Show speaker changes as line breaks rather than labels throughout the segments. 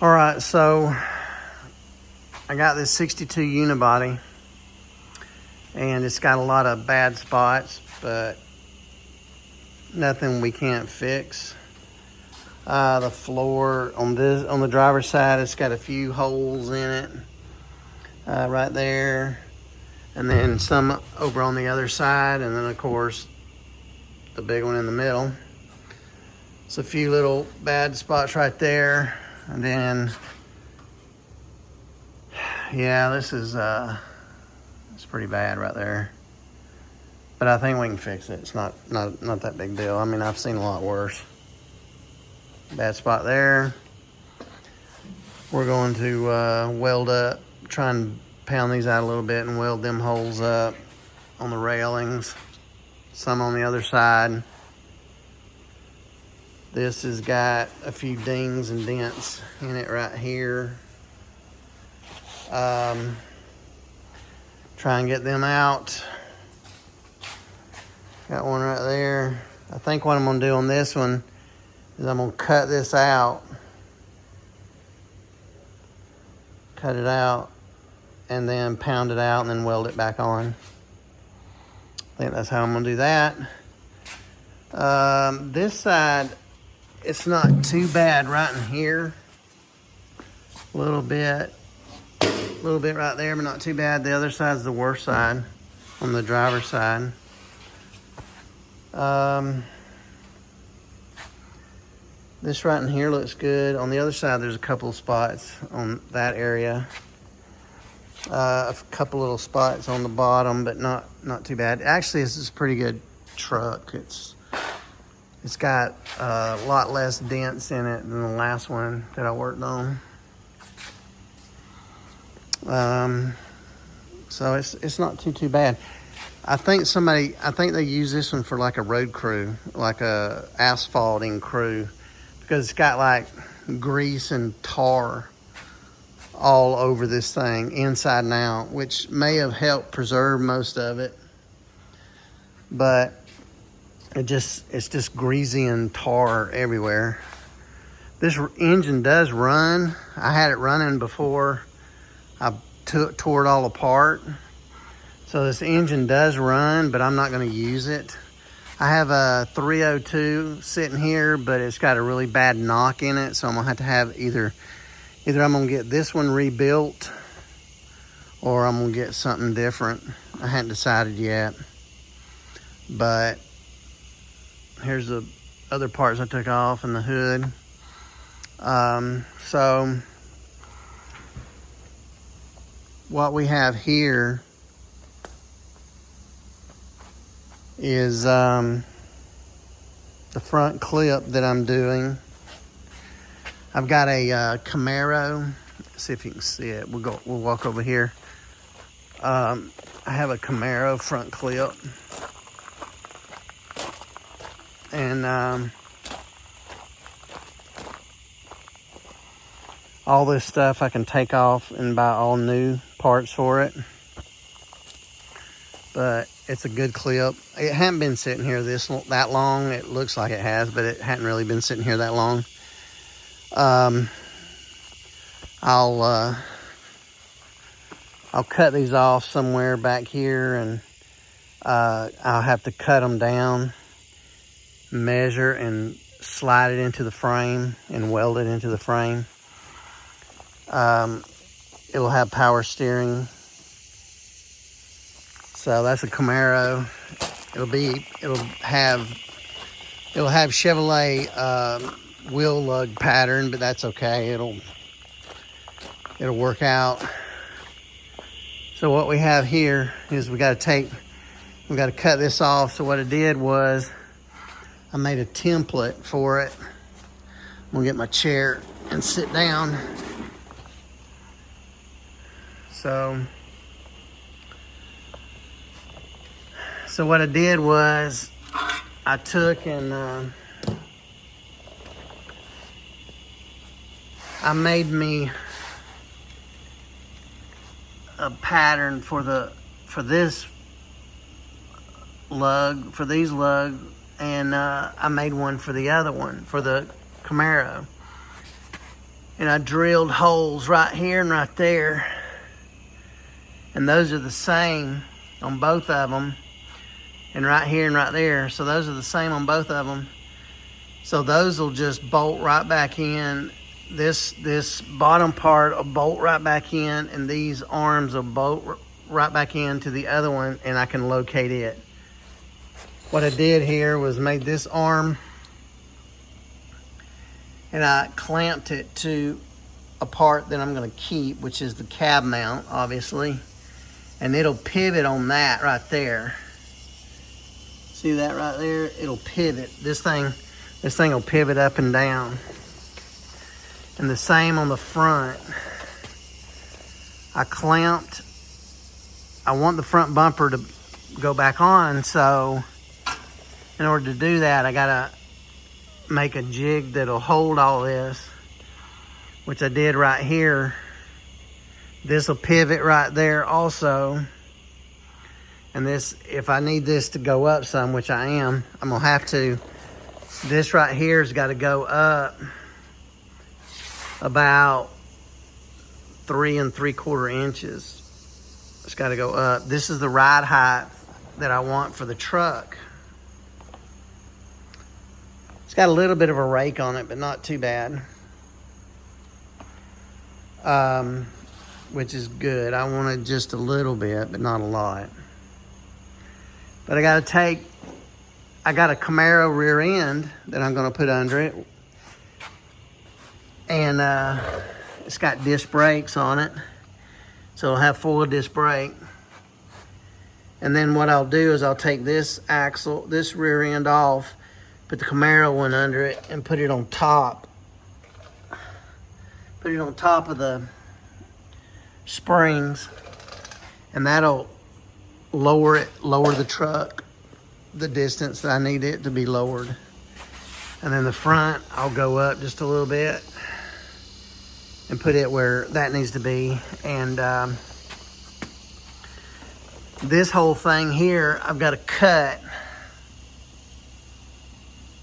All right, so I got this 62 unibody, and it's got a lot of bad spots, but nothing we can't fix. The floor on the driver's side, it's got a few holes in it, right there, and then some over on the other side, and then of course the big one in the middle. It's a few little bad spots right there, and then yeah, this is it's pretty bad right there. But I think we can fix it. It's not that big deal. I mean, I've seen a lot worse. Bad spot there. We're going to weld up, try and pound these out a little bit and weld them holes up on the railings. Some on the other side. This has got a few dings and dents in it right here. Try and get them out. Got one right there. I think what I'm gonna do on this one is I'm gonna cut this out. Cut it out and then pound it out and then weld it back on. I think that's how I'm gonna do that. This side, it's not too bad right in here. A little bit right there, but not too bad. The other side's the worst side, on the driver's side. This right in here looks good. On the other side, there's a couple of spots on that area. A couple little spots on the bottom, but not too bad. Actually, this is a pretty good truck. It's got a lot less dents in it than the last one that I worked on. So it's not too bad. I think they use this one for like a road crew, like a asphalting crew, because it's got like grease and tar all over this thing, inside and out, which may have helped preserve most of it, but it's just greasy and tar everywhere. This engine does run. I had it running before I tore it all apart. So this engine does run, but I'm not going to use it. I have a 302 sitting here, but it's got a really bad knock in it, so I'm going to have either I'm going to get this one rebuilt or I'm going to get something different. I hadn't decided yet. But here's the other parts I took off and the hood. So what we have here is the front clip that I'm doing. I've got a Camaro. Let's see if you can see it. We'll walk over here. I have a Camaro front clip, and all this stuff I can take off and buy all new parts for it. But it's a good clip. It hadn't been sitting here that long. It looks like it has, but it hadn't really been sitting here that long. I'll cut these off somewhere back here, and I'll have to cut them down, measure, and slide it into the frame and weld it into the frame. It'll have power steering. So that's a Camaro. It'll have Chevrolet wheel lug pattern, but that's okay. It'll work out. So what we have here is we got to cut this off. So what I did was I made a template for it. I'm gonna get my chair and sit down. So what I did was I took and I made me a pattern for these lug, and I made one for the other one, for the Camaro. And I drilled holes right here and right there. And those are the same on both of them. And right here and right there. So those are the same on both of them. So those will just bolt right back in. This bottom part will bolt right back in, and these arms will bolt right back into the other one, and I can locate it. What I did here was made this arm, and I clamped it to a part that I'm going to keep, which is the cab mount, obviously. And it'll pivot on that right there. See that right there? It'll pivot. This thing will pivot up and down. And the same on the front. I clamped. I want the front bumper to go back on, so in order to do that, I gotta make a jig that'll hold all this, which I did right here. This will pivot right there also. And this, if I need this to go up some, which I am, I'm gonna have to, this right here has got to go up about 3 3/4 inches. It's got to go up. This is the ride height that I want for the truck. It's got a little bit of a rake on it, but not too bad. Which is good. I wanted just a little bit, but not a lot. But I got a Camaro rear end that I'm going to put under it. And it's got disc brakes on it. So it'll have full disc brake. And then what I'll do is I'll take this axle, this rear end off, put the Camaro one under it, and put it on top. Put it on top of the springs. And that'll lower the truck the distance that I need it to be lowered. And then the front, I'll go up just a little bit and put it where that needs to be. And this whole thing here, I've got to cut.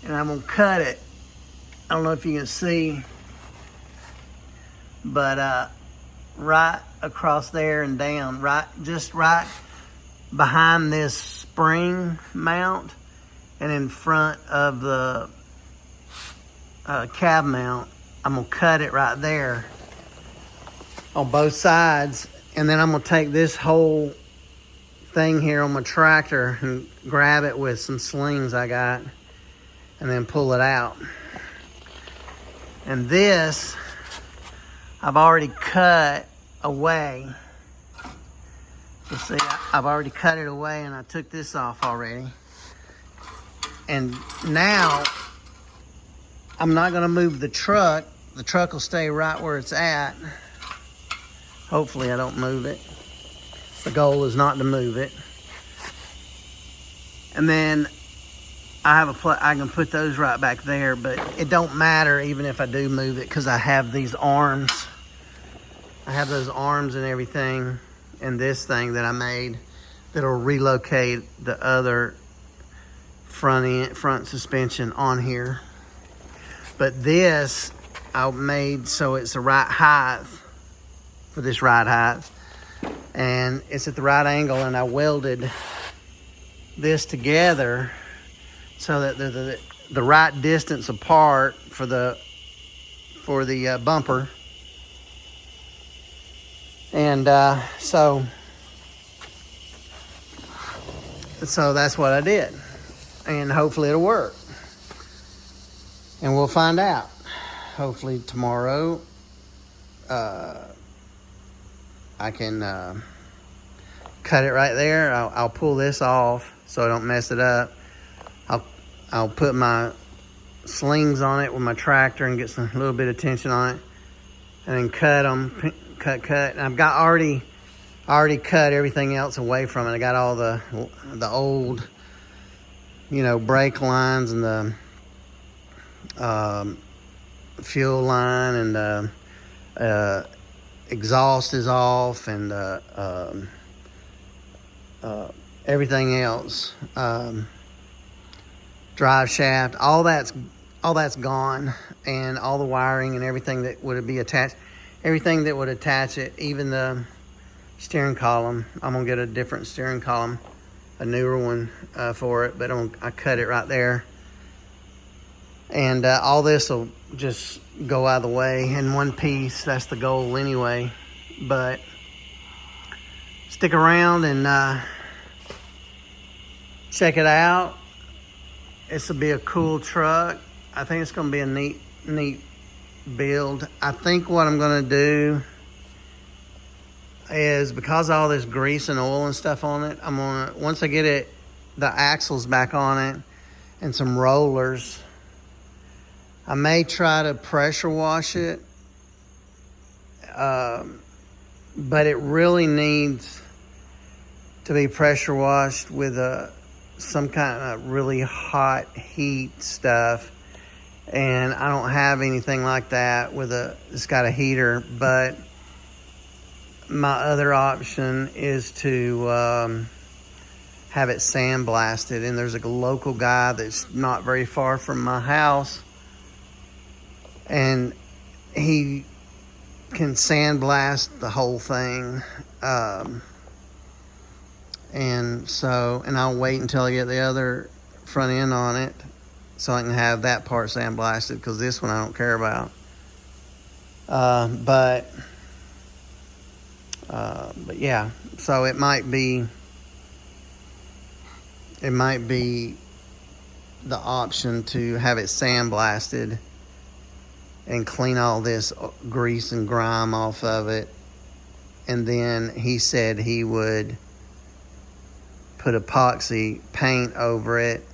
And I'm gonna cut it. I don't know if you can see, but right across there and down, just right behind this spring mount and in front of the cab mount. I'm gonna cut it right there on both sides, and then I'm gonna take this whole thing here on my tractor and grab it with some slings I got and then pull it out. And this I've already cut away. You see, I've already cut it away, and I took this off already. And now I'm not gonna move the truck. The truck will stay right where it's at. Hopefully I don't move it. The goal is not to move it. And then I can put those right back there, but it don't matter even if I do move it, because I have these arms. I have those arms and everything, and this thing that I made that'll relocate the other front suspension on here. But this I made so it's the right height for this ride height, and it's at the right angle, and I welded this together so that they're the right distance apart for the bumper. And so that's what I did, and hopefully it'll work, and we'll find out. Hopefully tomorrow I can cut it right there. I'll pull this off so I don't mess it up. I'll put my slings on it with my tractor and get a little bit of tension on it, and then cut them, cut. And I've got already cut everything else away from it. I got all the old, brake lines and the fuel line, and the exhaust is off, and everything else, drive shaft, all that's all that's gone, and all the wiring and everything that would be attached, everything that would attach it, even the steering column. I'm gonna get a different steering column, a newer one for it, but I cut it right there. And all this will just go out of the way in one piece. That's the goal anyway. But stick around and check it out. This will be a cool truck. I think it's gonna be a neat build. I think what I'm gonna do is, because of all this grease and oil and stuff on it, I'm gonna, once I get it, the axles back on it and some rollers, I may try to pressure wash it, but it really needs to be pressure washed with some kind of really hot heat stuff. And I don't have anything like that it's got a heater. But my other option is to have it sandblasted. And there's a local guy that's not very far from my house, and he can sandblast the whole thing. And I'll wait until I get the other front end on it so I can have that part sandblasted, because this one I don't care about. But yeah, so it might be the option to have it sandblasted and clean all this grease and grime off of it. And then he said he would put epoxy paint over it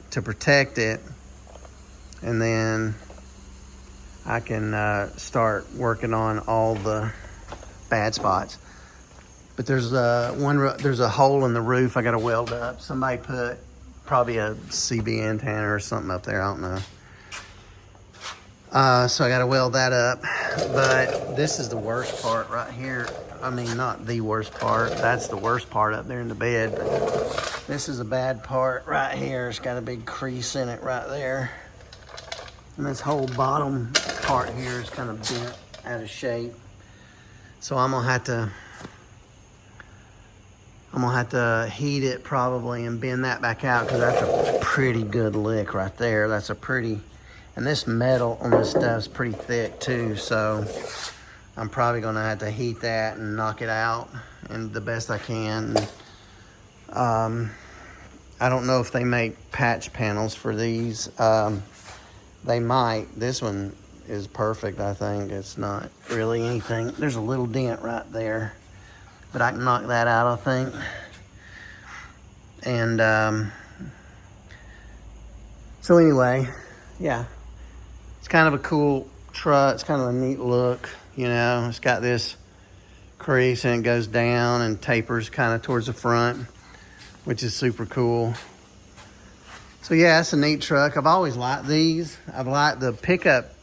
to protect it, and then I can start working on all the bad spots. But there's a hole in the roof I got to weld up. Somebody put probably a CB antenna or something up there, I don't know. So I got to weld that up. But this is the worst part right here. I mean, not the worst part. That's the worst part up there in the bed. But this is a bad part right here. It's got a big crease in it right there. And this whole bottom part here is kind of bent out of shape. So I'm gonna have to heat it probably and bend that back out, because that's a pretty good lick right there. That's a pretty, and this metal on this stuff's pretty thick too, so I'm probably gonna have to heat that and knock it out and the best I can. I don't know if they make patch panels for these. They might. This one is perfect, I think. It's not really anything. There's a little dent right there, but I can knock that out, I think. And so anyway, yeah, it's kind of a cool truck. It's kind of a neat look, you know. It's got this crease and it goes down and tapers kind of towards the front, which is super cool. So yeah, it's a neat truck. I've always liked these. I've liked the pickup,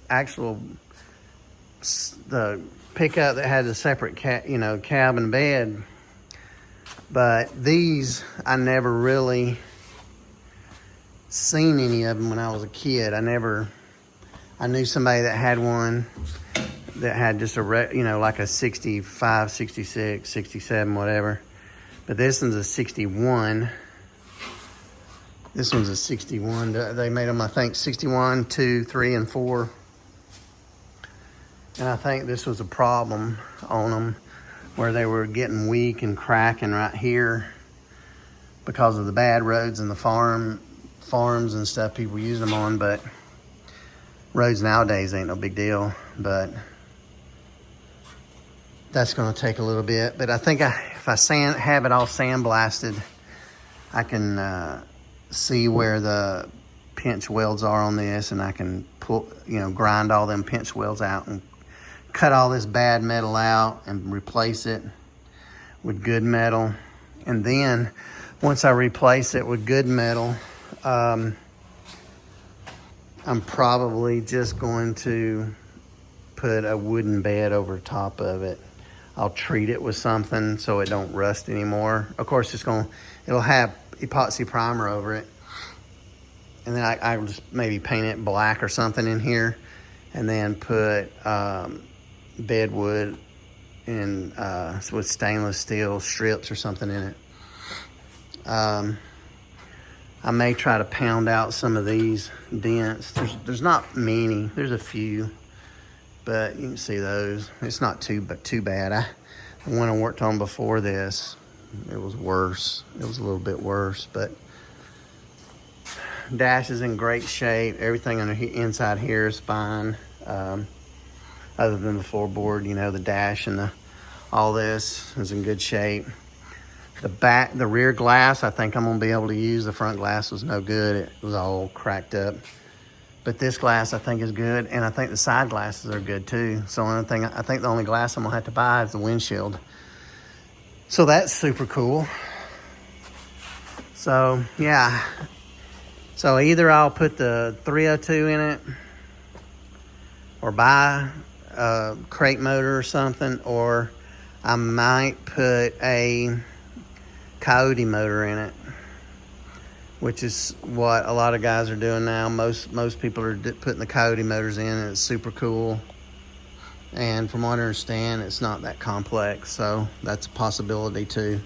the pickup that had a separate cab and bed. But these, I never really seen any of them when I was a kid. I knew somebody that had one that had just like a 65, 66, 67, whatever. But this one's a 61. This one's a 61. They made them, I think, 61, 2, 3, and 4. And I think this was a problem on them, where they were getting weak and cracking right here because of the bad roads and the farms and stuff people use them on. But roads nowadays ain't no big deal. But that's going to take a little bit. But I think if I have it all sandblasted, I can see where the pinch welds are on this, and I can grind all them pinch welds out and cut all this bad metal out and replace it with good metal. And then once I replace it with good metal, I'm probably just going to put a wooden bed over top of it. I'll treat it with something so it don't rust anymore. Of course, it'll have epoxy primer over it. and then I will just maybe paint it black or something in here, and then put bedwood and with stainless steel strips or something in it. I may try to pound out some of these dents. There's not many. There's a few, but you can see those. It's not too bad. The one I worked on before this, it was worse. It was a little bit worse, but dash is in great shape. Everything on the inside here is fine, other than the floorboard. You know, the dash and all this is in good shape. The rear glass, I think I'm gonna be able to use. The front glass was no good. It was all cracked up. But this glass I think is good, and I think the side glasses are good too. So I think the only glass I'm gonna have to buy is the windshield. So that's super cool. So yeah. So either I'll put the 302 in it, or buy a crate motor or something, or I might put a Coyote motor in it, which is what a lot of guys are doing now. Most people are putting the Coyote motors in, and it's super cool. And from what I understand, it's not that complex, so that's a possibility too.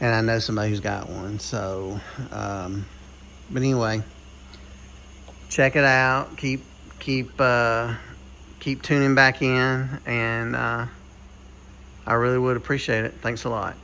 And I know somebody who's got one, so but anyway, check it out. Keep tuning back in, and I really would appreciate it. Thanks a lot.